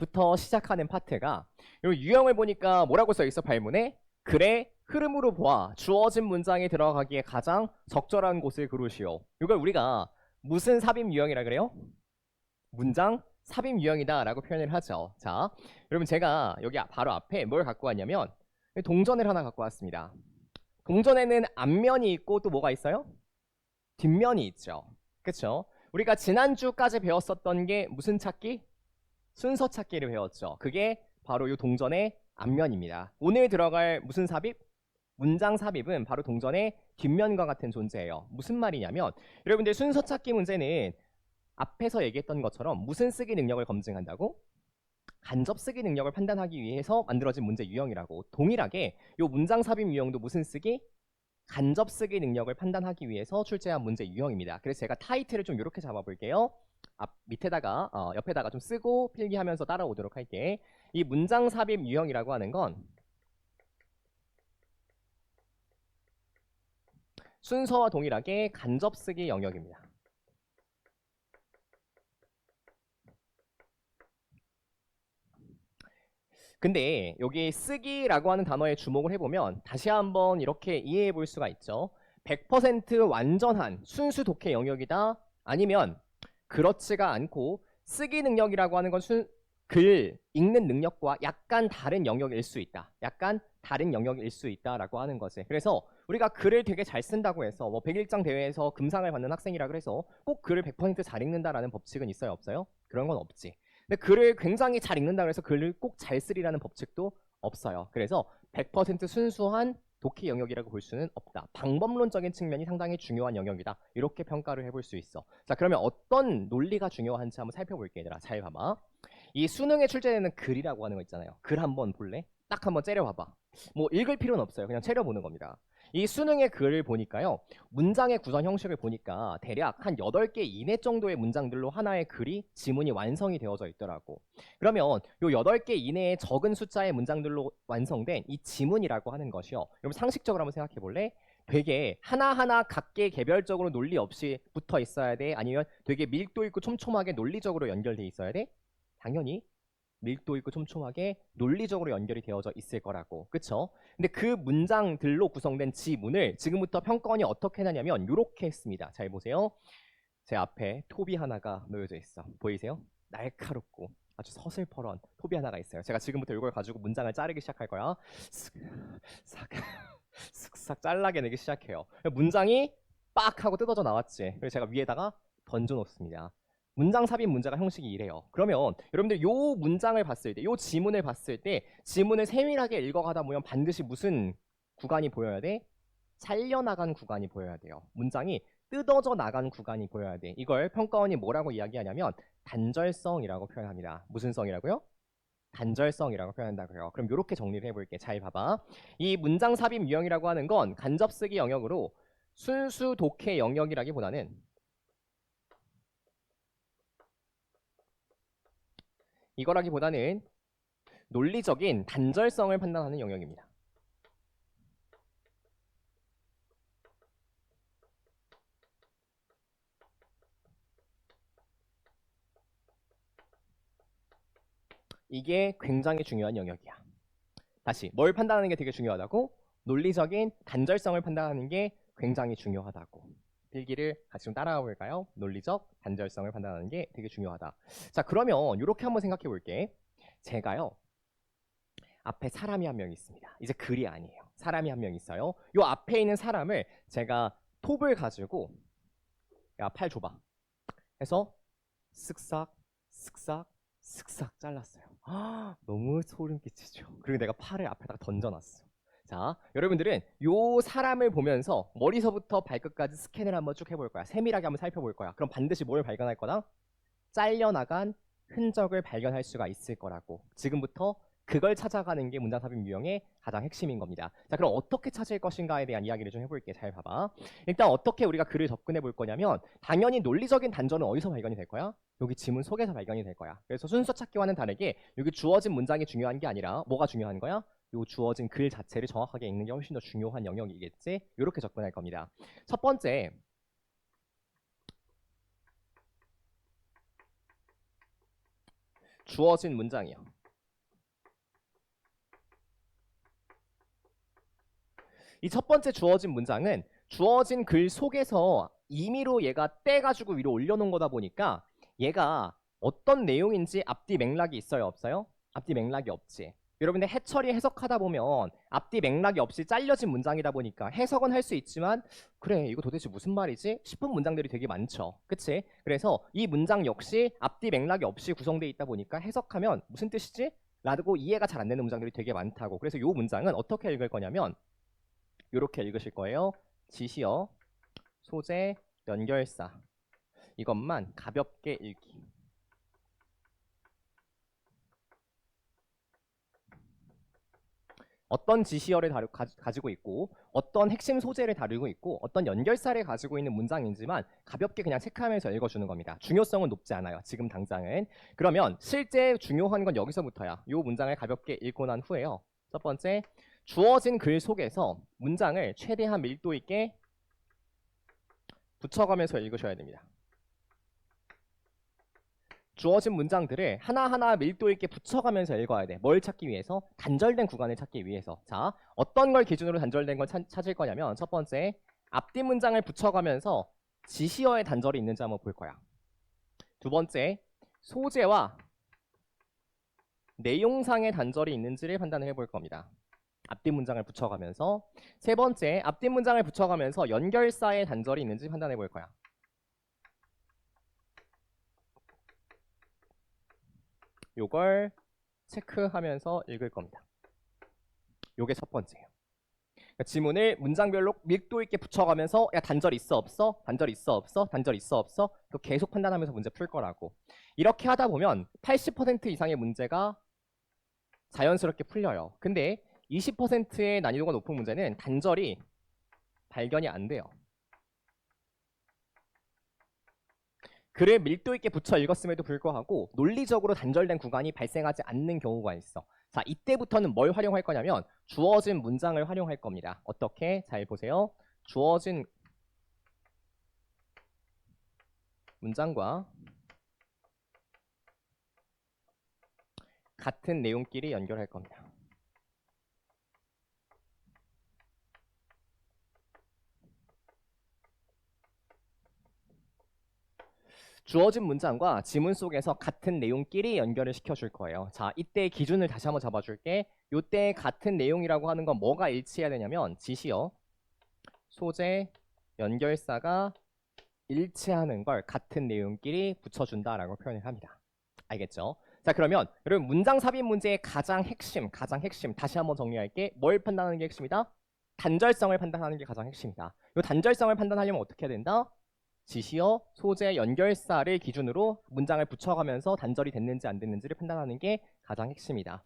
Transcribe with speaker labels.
Speaker 1: 부터 시작하는 파트가 요 유형을 보니까 뭐라고 써 있어 발문에 글의 흐름으로 보아 주어진 문장에 들어가기에 가장 적절한 곳을 고르시오. 이걸 우리가 무슨 삽입 유형이라 그래요? 문장 삽입 유형이다 라고 표현을 하죠. 자, 여러분 제가 여기 바로 앞에 뭘 갖고 왔냐면 동전을 하나 갖고 왔습니다. 동전에는 앞면이 있고 또 뭐가 있어요? 뒷면이 있죠. 그쵸? 우리가 지난주까지 배웠었던 게 무슨 찾기? 순서 찾기를 배웠죠. 그게 바로 이 동전의 앞면입니다. 오늘 들어갈 무슨 삽입? 문장 삽입은 바로 동전의 뒷면과 같은 존재예요. 무슨 말이냐면 여러분들 순서 찾기 문제는 앞에서 얘기했던 것처럼 무슨 쓰기 능력을 검증한다고? 간접 쓰기 능력을 판단하기 위해서 만들어진 문제 유형이라고. 동일하게 이 문장 삽입 유형도 무슨 쓰기? 간접 쓰기 능력을 판단하기 위해서 출제한 문제 유형입니다. 그래서 제가 타이틀을 좀 이렇게 잡아볼게요. 밑에다가 옆에다가 좀 쓰고 필기하면서 따라오도록 할게. 이 문장 삽입 유형이라고 하는 건 순서와 동일하게 간접 쓰기 영역입니다. 근데 여기 쓰기라고 하는 단어에 주목을 해보면 다시 한번 이렇게 이해해 볼 수가 있죠. 100% 완전한 순수 독해 영역이다. 아니면 그렇지가 않고 쓰기 능력이라고 하는 건 글 읽는 능력과 약간 다른 영역일 수 있다. 약간 다른 영역일 수 있다라고 하는 거지. 그래서 우리가 글을 되게 잘 쓴다고 해서 뭐 100일장 대회에서 금상을 받는 학생이라 그래서 꼭 글을 100% 잘 읽는다라는 법칙은 있어요, 없어요? 그런 건 없지. 근데 글을 굉장히 잘 읽는다고 해서 글을 꼭 잘 쓰리라는 법칙도 없어요. 그래서 100% 순수한 독해 영역이라고 볼 수는 없다. 방법론적인 측면이 상당히 중요한 영역이다. 이렇게 평가를 해볼 수 있어. 자, 그러면 어떤 논리가 중요한지 한번 살펴볼게, 얘들아. 잘 봐봐. 이 수능에 출제되는 글이라고 하는 거 있잖아요. 글 한번 볼래? 딱 한번 째려봐봐. 뭐 읽을 필요는 없어요. 그냥 째려보는 겁니다. 이 수능의 글을 보니까요. 문장의 구성 형식을 보니까 대략 한 8개 이내 정도의 문장들로 하나의 글이 지문이 완성이 되어져 있더라고. 그러면 요 8개 이내의 적은 숫자의 문장들로 완성된 이 지문이라고 하는 것이요. 여러분 상식적으로 한번 생각해 볼래? 되게 하나하나 각계 개별적으로 논리 없이 붙어 있어야 돼? 아니면 되게 밀도 있고 촘촘하게 논리적으로 연결돼 있어야 돼? 당연히 밀도 있고 촘촘하게 논리적으로 연결이 되어져 있을 거라고. 그쵸? 근데 그 문장들로 구성된 지문을 지금부터 평가원이 어떻게 하냐면 이렇게 했습니다. 잘 보세요. 제 앞에 톱이 하나가 놓여져 있어. 보이세요? 날카롭고 아주 서슬퍼런 톱이 하나가 있어요. 제가 지금부터 이걸 가지고 문장을 자르기 시작할 거야. 슥싹 슥싹 잘라내기 시작해요. 문장이 빡 하고 뜯어져 나왔지. 그래서 제가 위에다가 던져 놓습니다. 문장 삽입 문제가 형식이 이래요. 그러면 여러분들 요 문장을 봤을 때, 요 지문을 봤을 때 지문을 세밀하게 읽어가다 보면 반드시 무슨 구간이 보여야 돼? 잘려나간 구간이 보여야 돼요. 문장이 뜯어져 나간 구간이 보여야 돼. 이걸 평가원이 뭐라고 이야기하냐면 단절성이라고 표현합니다. 무슨 성이라고요? 단절성이라고 표현한다고요. 그럼 이렇게 정리를 해볼게. 잘 봐봐. 이 문장 삽입 유형이라고 하는 건 간접 쓰기 영역으로 순수 독해 영역이라기보다는 이거라기보다는 논리적인 단절성을 판단하는 영역입니다. 이게 굉장히 중요한 영역이야. 다시 뭘 판단하는 게 되게 중요하다고? 논리적인 단절성을 판단하는 게 굉장히 중요하다고. 필기를 같이 좀 따라가 볼까요? 논리적 단절성을 판단하는 게 되게 중요하다. 자, 그러면 이렇게 한번 생각해 볼게. 제가요. 앞에 사람이 한 명 있습니다. 이제 글이 아니에요. 사람이 한 명 있어요. 요 앞에 있는 사람을 제가 톱을 가지고 야, 팔 줘봐. 해서 쓱싹 쓱싹 쓱싹 잘랐어요. 너무 소름 끼치죠. 그리고 내가 팔을 앞에다가 던져놨어. 자, 여러분들은 요 사람을 보면서 머리서부터 발끝까지 스캔을 한번 쭉 해볼 거야. 세밀하게 한번 살펴볼 거야. 그럼 반드시 뭘 발견할 거다? 잘려나간 흔적을 발견할 수가 있을 거라고. 지금부터 그걸 찾아가는 게 문장삽입 유형의 가장 핵심인 겁니다. 자, 그럼 어떻게 찾을 것인가에 대한 이야기를 좀 해볼게. 잘 봐봐. 일단 어떻게 우리가 글을 접근해 볼 거냐면 당연히 논리적인 단전은 어디서 발견이 될 거야? 여기 지문 속에서 발견이 될 거야. 그래서 순서 찾기와는 다르게 여기 주어진 문장이 중요한 게 아니라 뭐가 중요한 거야? 요 주어진 글 자체를 정확하게 읽는 게 훨씬 더 중요한 영역이겠지? 이렇게 접근할 겁니다. 첫 번째, 주어진 문장이요. 이 첫 번째 주어진 문장은 주어진 글 속에서 임의로 얘가 떼가지고 위로 올려놓은 거다 보니까 얘가 어떤 내용인지 앞뒤 맥락이 있어요, 없어요? 앞뒤 맥락이 없지. 여러분들 해처리 해석하다 보면 앞뒤 맥락이 없이 잘려진 문장이다 보니까 해석은 할 수 있지만 그래 이거 도대체 무슨 말이지? 싶은 문장들이 되게 많죠. 그치? 그래서 이 문장 역시 앞뒤 맥락이 없이 구성되어 있다 보니까 해석하면 무슨 뜻이지? 라고 이해가 잘 안 되는 문장들이 되게 많다고. 그래서 이 문장은 어떻게 읽을 거냐면 이렇게 읽으실 거예요. 지시어, 소재, 연결사 이것만 가볍게 읽기. 어떤 지시어를 가지고 있고 어떤 핵심 소재를 다루고 있고 어떤 연결사를 가지고 있는 문장인지만 가볍게 그냥 체크하면서 읽어주는 겁니다. 중요성은 높지 않아요. 지금 당장은. 그러면 실제 중요한 건 여기서부터야. 이 문장을 가볍게 읽고 난 후에요. 첫 번째, 주어진 글 속에서 문장을 최대한 밀도 있게 붙여가면서 읽으셔야 됩니다. 주어진 문장들을 하나하나 밀도 있게 붙여가면서 읽어야 돼. 뭘 찾기 위해서? 단절된 구간을 찾기 위해서. 자, 어떤 걸 기준으로 단절된 걸 찾을 거냐면 첫 번째, 앞뒤 문장을 붙여가면서 지시어의 단절이 있는지 한번 볼 거야. 두 번째, 소재와 내용상의 단절이 있는지를 판단을 해볼 겁니다. 앞뒤 문장을 붙여가면서. 세 번째, 앞뒤 문장을 붙여가면서 연결사의 단절이 있는지 판단해 볼 거야. 요걸 체크하면서 읽을 겁니다. 요게 첫 번째예요. 그러니까 지문을 문장별로 밀도 있게 붙여가면서 야 단절 있어 없어? 단절 있어 없어? 단절 있어 없어? 또 계속 판단하면서 문제 풀 거라고. 이렇게 하다 보면 80% 이상의 문제가 자연스럽게 풀려요. 근데 20%의 난이도가 높은 문제는 단절이 발견이 안 돼요. 글을 밀도 있게 붙여 읽었음에도 불구하고 논리적으로 단절된 구간이 발생하지 않는 경우가 있어. 자, 이때부터는 뭘 활용할 거냐면 주어진 문장을 활용할 겁니다. 어떻게? 잘 보세요. 주어진 문장과 같은 내용끼리 연결할 겁니다. 주어진 문장과 지문 속에서 같은 내용끼리 연결을 시켜줄 거예요. 자, 이때 기준을 다시 한번 잡아줄게. 이때 같은 내용이라고 하는 건 뭐가 일치해야 되냐면 지시어, 소재, 연결사가 일치하는 걸 같은 내용끼리 붙여준다라고 표현을 합니다. 알겠죠? 자, 그러면 여러분 문장 삽입 문제의 가장 핵심 다시 한번 정리할게. 뭘 판단하는 게 핵심이다? 단절성을 판단하는 게 가장 핵심이다. 이 단절성을 판단하려면 어떻게 해야 된다? 지시어, 소재, 연결사를 기준으로 문장을 붙여가면서 단절이 됐는지 안 됐는지를 판단하는 게 가장 핵심이다.